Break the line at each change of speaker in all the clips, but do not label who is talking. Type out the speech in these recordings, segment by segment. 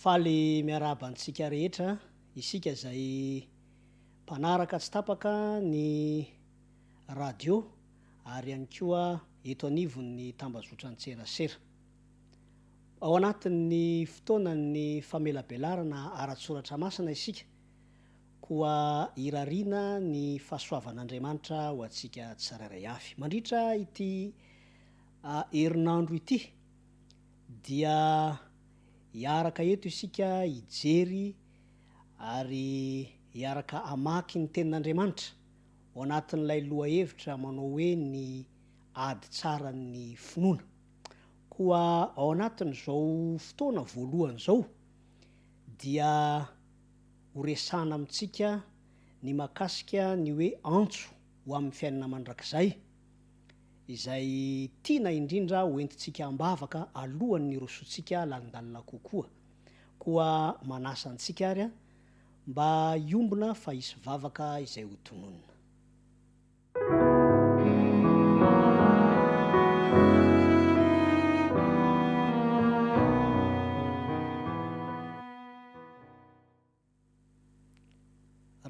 Faly miarabantsika rehetra, isika zay mpanaraka tsy tapaka ny radio ary ihany koa eto anivon'ny tambazotra an-tserasera. Ao anatin'ny fotoanan'ny famelabelarana ara-tsoratra masina isika, koa irariana ny fahasoavan'Andriamanitra ho antsika tsirairay avy. Mandritra ity herinandro ity dia hiaraka eto isika hijery ary hiaraka hamaky ny tenin'Andriamanitra ao anatin'ilay lohahevitra manao hoe ny ady tsaran'ny finoana. Koa ao anatin'izao fotoana voalohany zao dia horesana amintsika ny mahakasika ny hoe antso ho amin'ny fiainana mandrakizay, izay tiana indrindra hoentintsika ambavaka alohan'ny rosotsika landalina kokoa. Koa manasa antsika ary mba hiombona fa hisy vavaka izay ho tononona.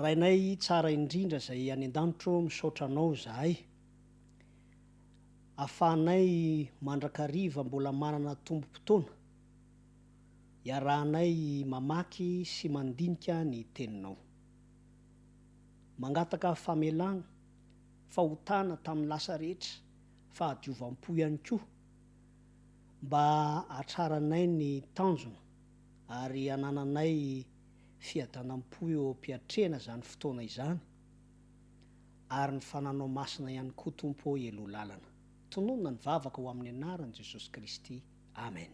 Rainay tsara indrindra zay any an-danitro misaotra anao zahay, ahafahanay mandrakariva mbola manana tombo-potoana iarahanay mamaky sy mandinika ny teninao. Mangataka famelana, fahotana tamin'ny lasa rehetra, fahadiovam-po ihany koa mba hatraranay ny tanjona ary hanananay fiadanam-po eo am-piatrehana zany fotoana izany, ary ny fananao masina ihany koa tompo elo lalana. Tononona ny vavaka ho amin'ny anaran'i Jesosy Kristy. Amen.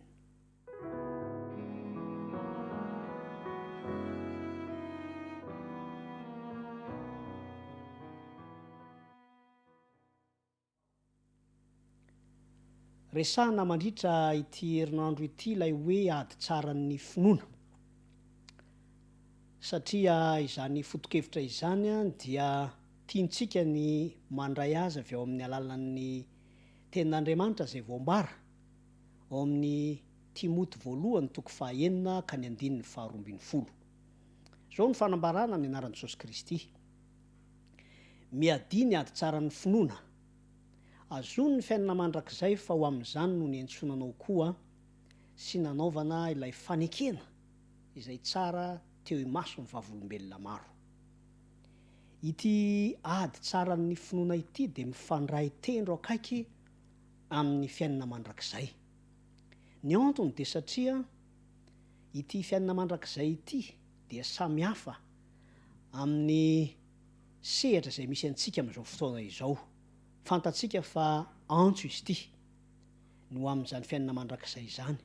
Resahana mandritra ity herinandro ity ilay hoe ady tsaran'ny finoana, satria izany foto-kevitra izany dia tiantsika ny mandray azy avy ao amin'ny alalan'ny tenin'Andriamanitra zay voambara ao amin'ny Timoty 1:9 ka ny 12. Zao ny fanambarana amin'ny anaran'i Jesosy Kristy. Miadia ny ady tsaran'ny finoana, azony ny fiainana mandrakizay fa ho amin'izany no niantsonanao koa sy nanaovana ilay fanekena izay tsara teo imaso ny vavolombelona maro. Ity ady tsaran'ny finoana ity dia mifandray tendro akaiky amin'ny fiainana mandrakizay. Ny antony dia satria ity fiainana mandrakizay ity dia samy hafa amin'ny sehatra izay misy antsika amin'izao fotoana izao. Fantatsika fa antso izy ity no amin'izany fiainana mandrakizay izany.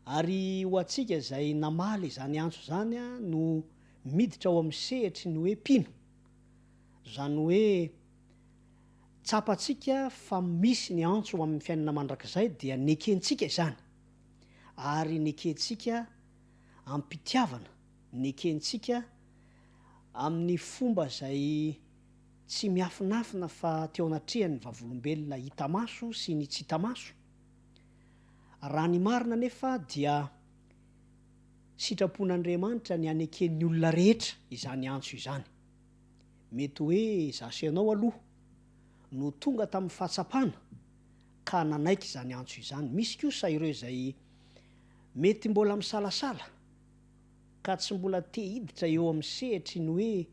Ary ho antsika izay namaly izany antso izany no miditra ao amin'ny sehatra ny hoe mpino. Zany hoe tsapantsika fa misy ny antso amin'ny fiainana mandrakizay dia nekentsika izany. Ary nekentsika ampitiavana, nekentsika amin'ny fomba izay tsy miafinafina fa teo anatrehany vavolombelona hita maso sy ny tsy hita maso. Raha ny marina nefa dia sitrapon'Andriamanitra ny haneken'ny olona rehetra izany antso izany. Mety hoe zaso ianao aloha no tonga tamin'ny fahatsapana ka nanaiky izany antso izany. Misy kosa ireo izay mety mbola misalasala ka tsy mbola te hiditra eo amin'ny sehatra ny hoe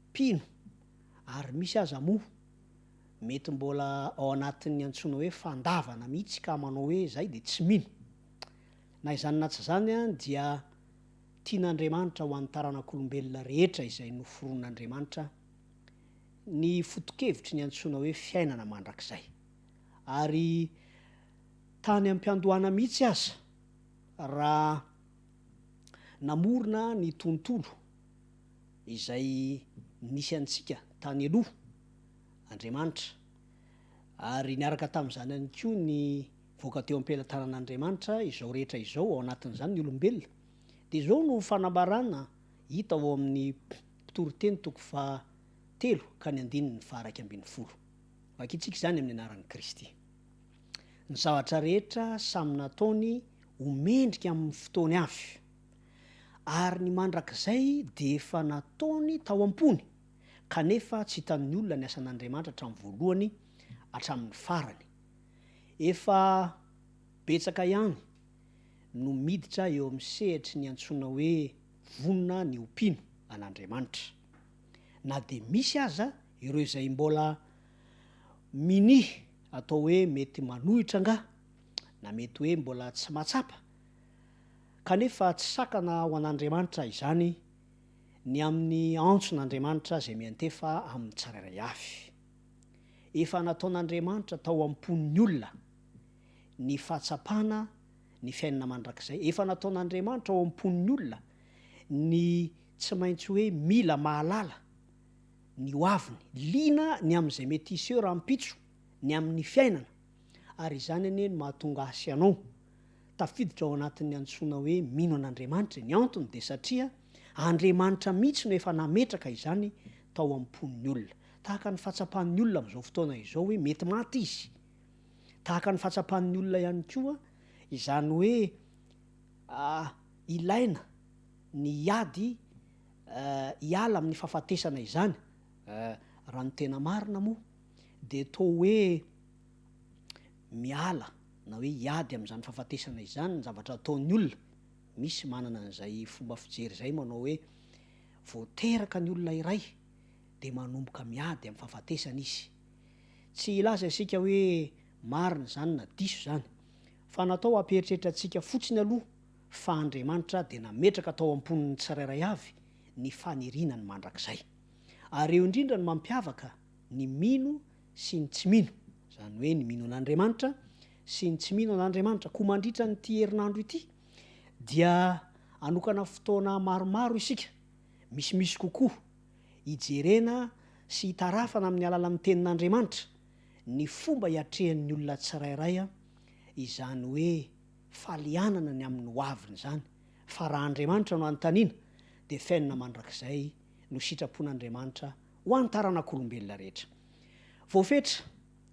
mpino, ary misy aza moa mety mbola ao anatin'ny antsoina hoe fandavana mihitsy ka manao hoe zay dia tsy mino. Na izany na tsy izany dia tian'Andriamanitra ho an'ny taranak'olombelona rehetra izay noforon'Andriamanitra ny foto-kevitry ny antsoina hoe fiainana mandrakizay. Ary tany am-piandohana mihitsy aza raha namorona ny tontolo izay nisy antsika tany aloha Andriamanitra, ary niaraka tamin'izany ihany koa ny voaka teo am-pelantanan'Andriamanitra izao rehetra izao ao anatin'izany ny olombelona. Dia izao no fanambarana hita ao amin'ny mpitoriteny 3 ka ny 9:12. Vakitsika izany amin'ny anaran'i Kristy. Ny zavatra rehetra samy nataony homendrika amin'ny fotoany avy, ary ny mandrakizay de efa nataony tao am-pony, kanefa tsy hitan'ny olona ny asan'Andriamanitra hatramin'ny voalohany hatramin'ny farany. Efa betsaka ihany no miditra eo amin'ny sehatry ny antsoina hoe vonona ny ompino an'Andriamanitra. Na de misy aza ireo izay mbola mini atao hoe mety manohitra nga, na mety hoe mbola tsy matsapa, kanefa tsy sakana ho an'Andriamanitra izany ny amin'ny antson'Andriamanitra zay miantefa amin'ny tsirairay avy. Efa nataon'Andriamanitra tao am-pon'ny olona ny fahatsapana ny fiainana mandrakizay. Efa nataon'Andriamanitra ao am-pon'ny olona ny tsy maintsy hoe mila mahalala ny hoaviny, liana ny am'izay mety hisy eo rahampitso ny amin'ny fiainana. Ary izany anie no mahatonga asy anao tafiditra ao anatin'ny antsoina hoe mino an'Andriamanitra. Ny antony de satria Andriamanitra mihitsy no efa nametraka izany tao am-pon'ny olona. Tahaka ny fatsapan'ny olona amin'izao fotoana izao hoe mety maty izy. Tahaka ny fatsapan'ny olona ihany koa izany hoe ilaina ny hiady hiala amin'ny fahafatesana izany. Raha ny tena marina moa de toa hoe miala na hoe hiady amin'izany fahafatesana izany ny zavatra ataon'ny olona. Misy manana an'izay fomba fijery zay manao hoe voateraka ny olona iray de manomboka miady amin'ny fahafatesana izy. Tsy ilaza isika hoe marina zany na diso zany, fa natao hampieritreritra antsika fotsiny aloha fa Andriamanitra de nametraka tao am-pon'ny tsirairay avy ny faniriana ny mandrakizay. Ary eo indrindra ny mampiavaka ny mino sy ny tsy mino, zany hoe ny mino an'Andriamanitra sy ny tsy mino an'Andriamanitra. Koa mandritra nyity herinandro ity dia anokana fotoana maromaro isika, misimisy kokoa, hijerena sy hitarafana amin'ny alalan'ny tenin'Andriamanitra ny fomba hiatrehan'ny olona tsirairay izany hoe falianana ny amin'ny hoaviny zany. Fa raha Andriamanitra no anontaniana de fiainana mandrakizay no sitrapon'Andriamanitra ho an'ny taranak'olombelona rehetra. Voafetra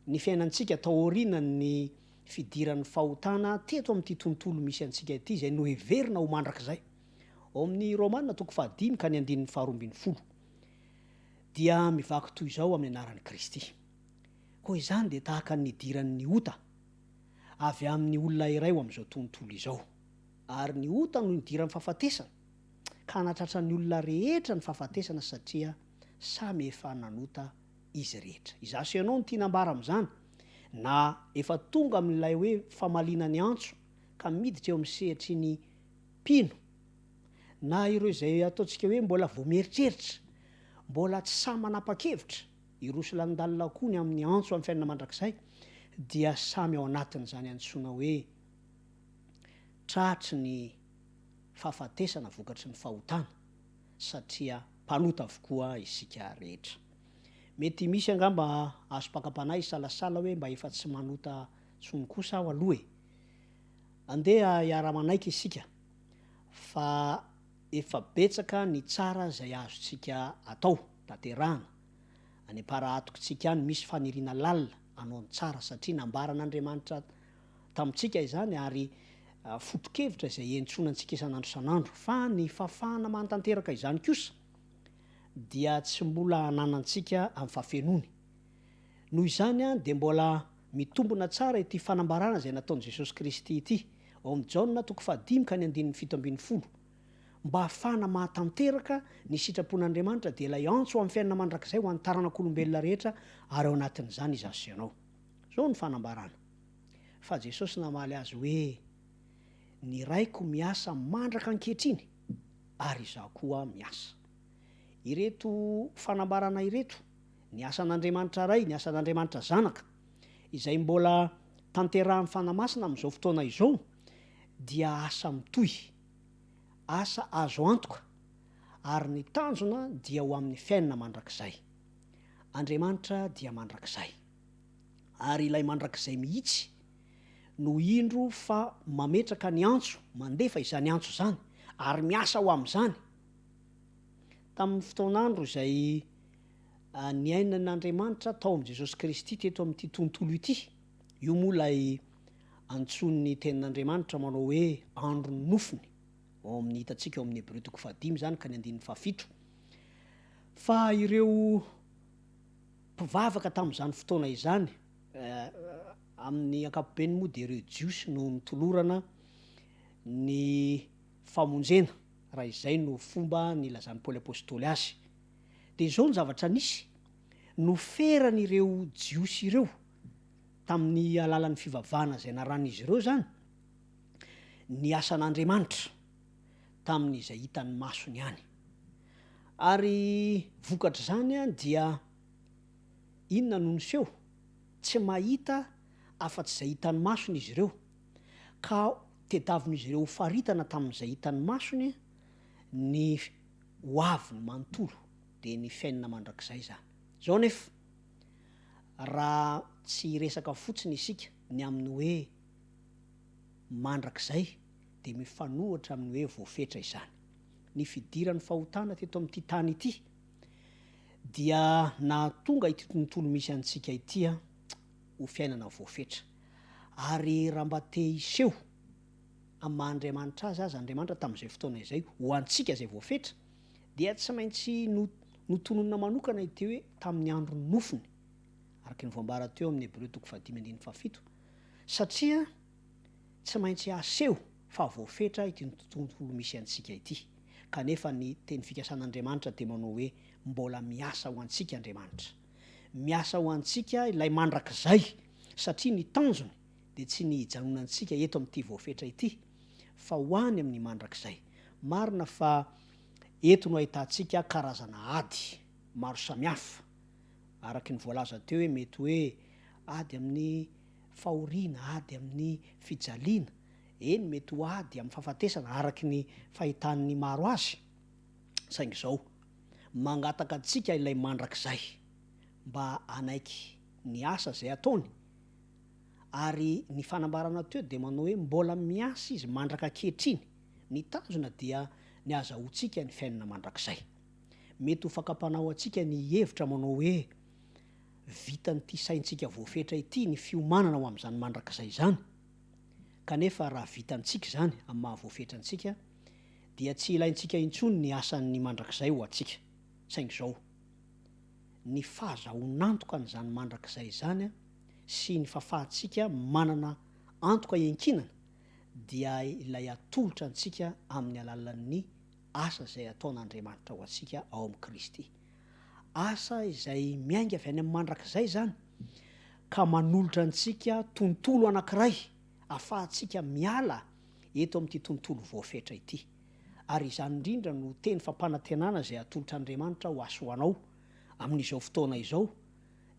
ny fiainantsika taoriana ny fidiran'ny fahotana teto amin'ity tontolo misy antsika ity zay no heverina ho mandrakizay. Ao amin'ny Romanina 5:5 dia mivaky toy izao amin'ny anaran'i Kristy. Koa izany de tahaka ny idiran'ny ota avy amin'ny olona iray ho amin'izao tontolo izao. Ary ny ota no idiran'ny fahafatesana, ka natratra ny olona rehetra ny fahafatesana satria samy efa nanota izy rehetra. Izaso ianao ny tia nambara amin'izany, na efa tonga amin'ilay hoe famaliana ny antso ka miditra eo amin'ny sehatry ny mpino, na ireo izay ataontsika hoe mbola vao mieritreritra, mbola tsy samy manapa-kevitra iroso landalina koa ny amin'ny antso amin'ny fiainana mandrakizay, dia samy ao anatin'izany antsoina hoe tratry ny fahafatesana vokatry ny fahotana, satria mpanota avokoa isika rehetra. Mety misy angamba azo pakapanahy salasala hoe mba efa tsy manota tsony kosa aho aloha e. Andeha hiara-manaiky isika fa efa betsaka ny tsara zay azontsika atao tanterahana. Any am-parahatokitsika any misy faniriana lalina anao ny tsara satria nambaran'Andriamanitra tamintsika izany ary foto-kevitra izay entsonantsika isan'andro isan'andro. Fa ny fafana manatanteraka izany kosa dia tsy mbola ananantsika amin'ny fafenony. Noho izany de mbola mitombona tsara ity fanambarana zay nataon'i Jesosy Kristy ity ao amin'ny Jaona 5:17, mba hafana mahatanteraka ny sitrapon'Andriamanitra de ilay antso amin'ny fiainana mandrakizay ho an'ny taranak'olombelona rehetra, ary ao anatin'izany izaso ianao. Zao ny fanambarana. Fa Jesosy namaly azy hoe ny raiko miasa mandraka ankehitriny ary izaho koa miasa. Ireto fanambarana ireto, ny asan'Andriamanitra ray, ny asan'Andriamanitra zanaka, izay mbola tanterahan'ny fanamasina amin'izao fotoana izao, dia asa mitohy, asa azo antoka, ary ny tanjona dia ho amin'ny fiainana mandrakizay. Andriamanitra dia mandrakizay, ary ilay mandrakizay mihitsy no indro fa mametraka ny antso, mandefa izany antso zany, ary miasa ho amin'izany. Tamin'ny fotoan'andro izay niainan'Andriamanitra tao amin'i Jesosy Kristy teto amin'ity tontolo ity, io moa lay antson'ny tenin'Andriamanitra manao hoe andro ny nofony, ao amin'ny hitantsika ao amin'ny Hébreu 5 zany ka ny 7. Fa ireo mpivavaka tamin'izany fotoana izany, amin'ny ankapobeny moa de ireo jiosy no nitolorana ny famonjena, raha izay no fomba nilazan'ny Paoly apôstôly azy. De izao ny zavatra nisy, noferan'ireo jiosy ireo tamin'ny alalan'ny fivavahana zay naran'izy ireo zany, ny asan'Andriamanitra tamin'izay hitan'ny masony ihany. Ary vokatra zany dia inona no niseho? Tsy mahita afa-tsy zay hitan'ny masony izy ireo, ka tediavin'izy ireo faritana tamin'izay hitan'ny masony ny hoaviny manontolo de ny fiainana mandrakizay zany. Zao nefa raha tsy resaka fotsiny isika ny amin'ny hoe mandrakizay de mifanohatra amin'ny hoe voafetra izany. Ny fidiran'ny fahotana teto amin'ity tany ity dia nahatonga ity tontolo misy antsika ity ho fiainana voafetra. Ary raha mba te hiseho amin'ny maha-Andriamanitra azy Andriamanitra tamin'izay fotoana izay ho antsika zay voafetra, dia tsy maintsy notononina manokana ity hoe tamin'ny andro ny nofony, araka ny voambara teo amin'ny Hébreu 5:7, satria tsy maintsy aseho fa voafetra ity tontolo misy antsika ity. Kanefa ny teny fikasan'Andriamanitra de manao hoe mbola miasa ho antsika Andriamanitra, miasa ho antsika ilay mandrakizay, satria ny tanjony de tsy ny hijanonantsika eto amin'ity voafetra ity, fa ho any amin'ny mandrakizay. Marina fa eto no ahitantsika karazana ady maro samihafa, araky ny voalaza teo hoe mety hoe ady amin'ny fahoriana, ady amin'ny fijaliana, eny mety ho ady amin'ny fahafatesana araky ny fahitan'ny maro azy. Saingy zao mangataka antsika ilay mandrakizay mba anaiky ny asa zay ataony, ary ny fanambarana teo de manao hoe mbola miasa izy mandraka ankehitriny. Ny tanjona dia ny azahoantsika ny fiainana mandrakizay. Mety ho fakapanao antsika ny hevitra manao hoe vitan'ity saintsika voafetra ity ny fiomanana ho amin'izany mandrakizay zany. Kanefa raha vitantsika zany amin'ny mahavoafetra antsika dia tsy ilaintsika intsony ny asan'ny mandrakizay ho antsika. Saingy zao ny fahazahoan'antoka an'izany mandrakizay zany sy ny fahafahantsika manana antoka iankinana dia ilay atolotra antsika amin'ny alalan'ny asa zay ataon'Andriamanitra ho antsika ao amin'ny Kristy. Asa izay miainga avy any amin'ny mandrakizay zany ka manolotra antsika tontolo anankiray ahafahantsika miala eto amin'ity tontolo voafetra ity. Ary izany indrindra no teny fampanantenana zay atolotr'Andriamanitra ho asoanao amin'izao fotoana izao.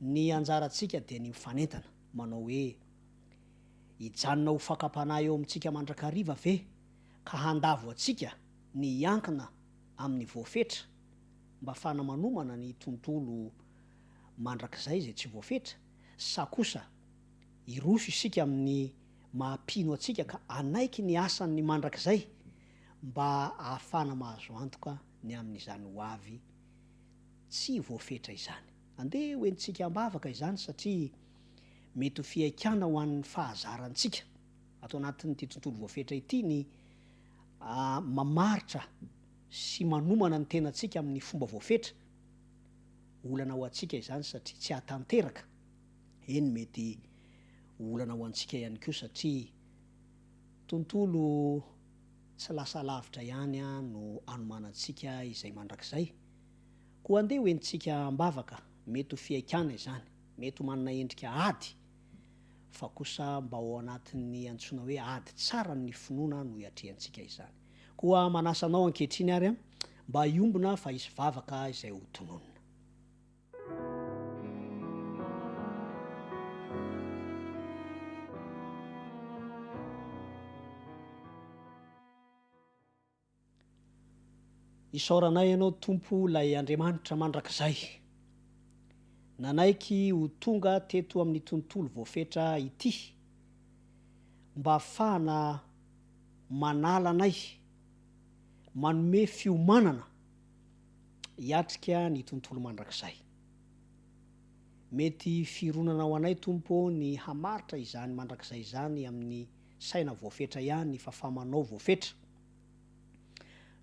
Ny anjarantsika de ny mifanentana manao hoe hijanona ho fakapanahy eo amintsika mandrakariva ve, ka handavo antsika ny hiankina amin'ny voafetra mba afahana manomana ny tontolo mandrakizay zay tsy voafetra, sa kosa hiroso isika amin'ny mahampino antsika ka anaiky ny asan'ny mandrakizay mba ahafahana mahazo antoka ny amin'izany ho avy tsy voafetra izany. Andeha hoentsika ambavaka izany satria mety ho fiaikana ho an'ny fahazarantsika atao anatin'ity tontolo voafetra ity ny mamaritra sy manomana ny tenantsika amin'ny fomba voafetra. Olana ho antsika izany satria tsy hatanteraka. Eny mety olana ho antsika ihany koa satria tontolo tsy lasa lavitra ihany no anomanantsika izay mandrakizay. Koa andeha hoentsika ambavaka, mety ho fiaikana izany, mety ho manana endrika ady, fa kosa mba ao anatin'ny antsoina hoe ady tsara ny finoana no hiatrehantsika izany. Koa manasanao ankehitriny ary mba hiombona fa hisy vavaka izay ho tononona. Isaoranay ianao Tompo lay Andriamanitra mandrakizay, nanaiky ho tonga teto amin'ny tontolo voafetra ity mba ahafahana manala anay, manome fiomanana hiatrika ny tontolo mandrakizay. mety fironana ao anay tompo ny hamaritra izany mandrakizay izany amin'ny saina voafetra ihany fa famanao voafetra,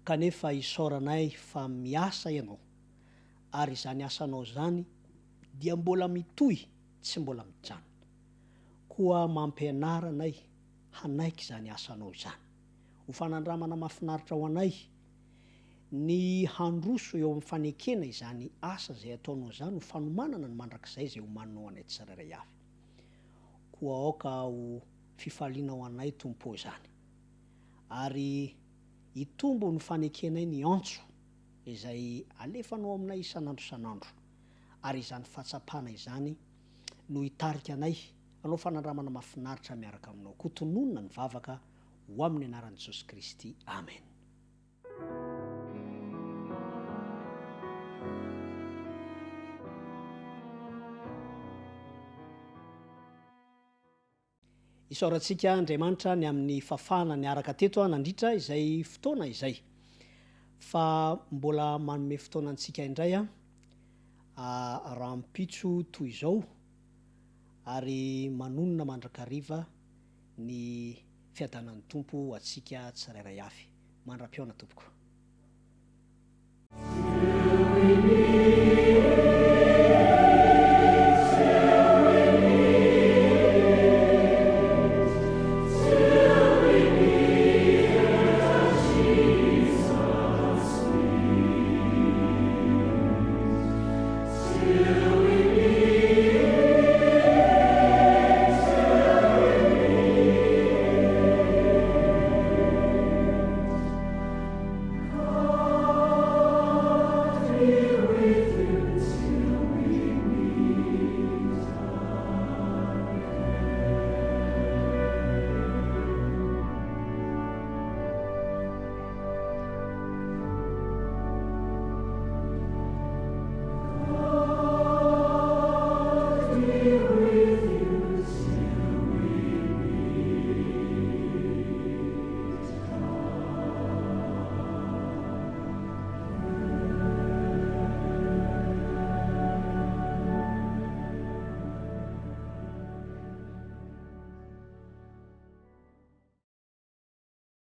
kanefa isaoranay fa miasa ianao ary izany asanao zany dia mbola mitohy, tsy mbola mijanona, koa mampianaranay hanaiky izany asanao izany. Ho fanandramana mahafinaritra ao anay ny handroso eo amin'ny fanekena izany asa zay ataonao izany, ho fanomanana ny mandrakizay zay homaninao anay tsirairay avy. Koa aoka ho fifaliana ao anay tompo zany, ary hitombo ny fanekenay ny antso izay alefanao aminay isan'andro isan'andro, ary izany fahatsapana izany no hitarika anay anao fanandramana mahafinaritra miaraka aminao. Kotononona ny vavaka ho amin'ny anaran'i Jesosy Kristy. Amen. Isaorantsika Andriamanitra ny amin'ny fafana ny araka teto nandritra izay fotoana izay, fa mbola manome fotoana antsika indray raha mpitso toy izao, ary manonona mandrakariva ny fiadanan'ny tompo atsika tsirairay avy. Mandra-piona tompoko.